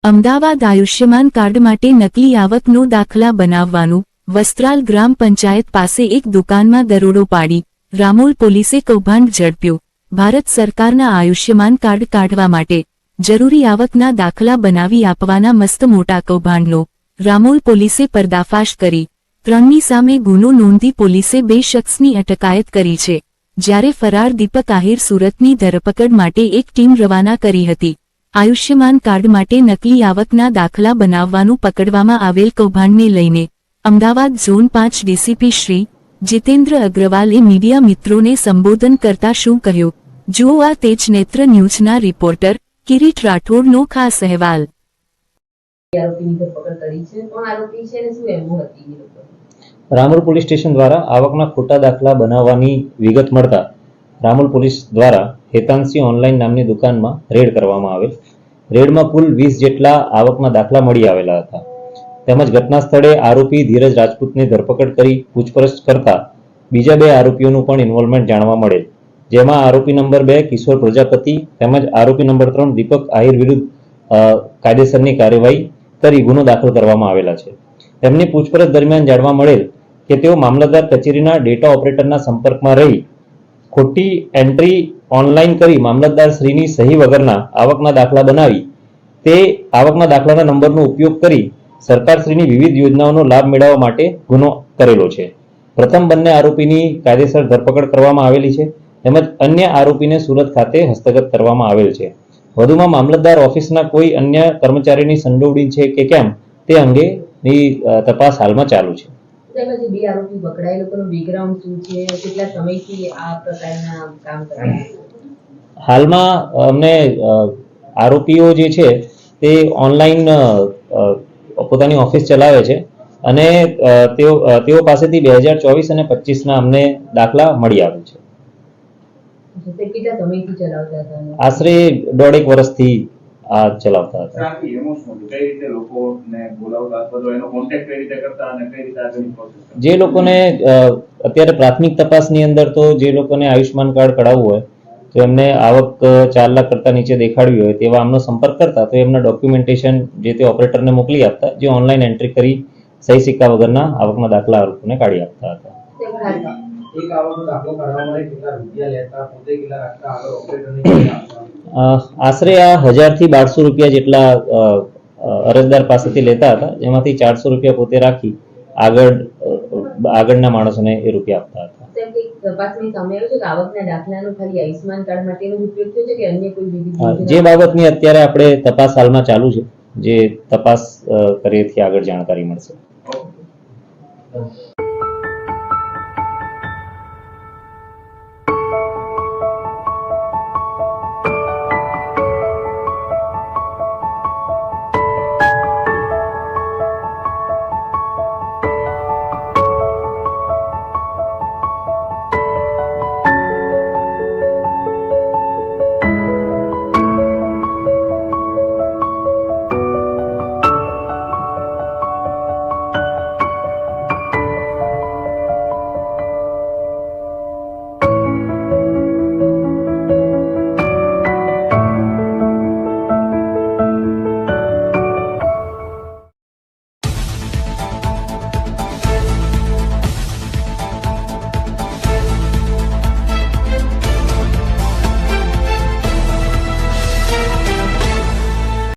Ahmedabad Ayushman card માટે નકલી આવકનો દાખલા બનાવવાનું વસ્ત્રાલ ગ્રામ પંચાયત પાસે એક દુકાનમાં દરોડો પાડી રામોલ પોલીસે કૌભાંડ ઝડપ્યું। ભારત સરકારના આયુષ્યમાન કાર્ડ કાઢવા માટે જરૂરી આવકના દાખલા બનાવી આપવાના મસ્ત મોટા કૌભાંડનો રામોલ પોલીસે પર્દાફાશ કરી 3ની સામે ગુનો નોંધી પોલીસે 2 શખ્સની અટકાયત કરી છે, જ્યારે ફરાર દીપક આહિર સુરતની ધરપકડ માટે એક ટીમ રવાના કરી હતી। આયુષ્યમાન કાર્ડ માટે નકલી આવકના દાખલા બનાવવાનું પકડવામાં આવેલ કૌભાંડને લઈને અમદાવાદ ઝોન 5 ડીસીપી શ્રી જીતેન્દ્ર અગ્રવાલે મીડિયા મિત્રોને સંબોધન કરતા શું કહ્યું, જુઓ આ તેજ નેત્ર ન્યૂઝના રિપોર્ટર કિરીટ રાઠોડનો ખાસ અહેવાલ। રામોલ પોલીસ સ્ટેશન દ્વારા આવકના ખોટા દાખલા બનાવવાની વિગત મળતા રામોલ પોલીસ દ્વારા હેતાંશી ઓનલાઈન નામની દુકાનમાં રેડ કરવામાં આવેલ। રેડમાં કુલ 20 જેટલા આવકના દાખલા મળી આવેલા હતા, તેમજ ઘટના સ્થળે આરોપી ધીરજ રાજપૂતની ધરપકડ કરી પૂછપરછ કરતા બીજા 2 આરોપીઓનું પણ ઇન્વોલ્વમેન્ટ જાણવા મળેલ, જેમાં આરોપી નંબર 2 કિશોર પ્રજાપતિ તેમજ આરોપી નંબર 3 દીપક આહિર વિરુદ્ધ કાયદેસરની કાર્યવાહી કરી ગુનો દાખલ કરવામાં આવેલા છે। તેમની પૂછપરછ દરમિયાન જાણવા મળેલ કે તેઓ મામલતદાર કચેરીના ડેટા ઓપરેટરના સંપર્કમાં રહી ખોટી એન્ટ્રી ઓનલાઈન કરી મામલતદાર શ્રીની સહી વગરના આવકના દાખલા બનાવી તે આવકના દાખલાના નંબરનો ઉપયોગ કરી સરકારશ્રીની વિવિધ યોજનાઓનો લાભ મેળવવા માટે ગુનો કરેલો છે। પ્રથમ બંને આરોપીની કાયદેસર ધરપકડ કરવામાં આવેલી છે, તેમજ અન્ય આરોપીને સુરત ખાતે હસ્તગત કરવામાં આવેલ છે। વધુમાં મામલતદાર ઓફિસના કોઈ અન્ય કર્મચારીની સંડોવણી છે કે કેમ તે અંગેની તપાસ હાલમાં ચાલુ છે। હાલમાં અમને આરોપીઓ જે છે તે ઓનલાઈન પોતાની ઓફિસ ચલાવે છે અને તેઓ પાસેથી 2024 અને 25ના અમને દાખલા મળી આવે છે। આશરે 1.5 વર્ષથી આ ચલાવતા હતા। જે લોકોને અત્યારે પ્રાથમિક તપાસની અંદર તો જે લોકોને આયુષ્યમાન કાર્ડ કઢાવવું હોય તો એમને આવક 4 લાખ કરતા નીચે દેખાડવી હોય તેવા આમનો સંપર્ક કરતા તો એમના ડોક્યુમેન્ટેશન જે તે ઓપરેટરને મોકલી આપતા, જે ઓનલાઈન એન્ટ્રી કરી સહી સિક્કા વગરના આવકના દાખલા આ લોકોને કાઢી આપતા હતા। એક આવકનો દાખલો કાઢવા માટે કેટલા રૂપિયા લેતા, પોતે કેટલા રાખતા, આગળ ઓપરેટરને આશરે આ 1000 થી 1200 રૂપિયા જેટલા અરજદાર પાસેથી લેતા હતા, જેમાંથી 400 રૂપિયા પોતે રાખી આગળના માણસોને એ રૂપિયા આપતા હતા। જે બાબતની અત્યારે આપણે તપાસ હાલમાં ચાલુ છે, જે તપાસ કરીએથી આગળ જાણકારી મળશે।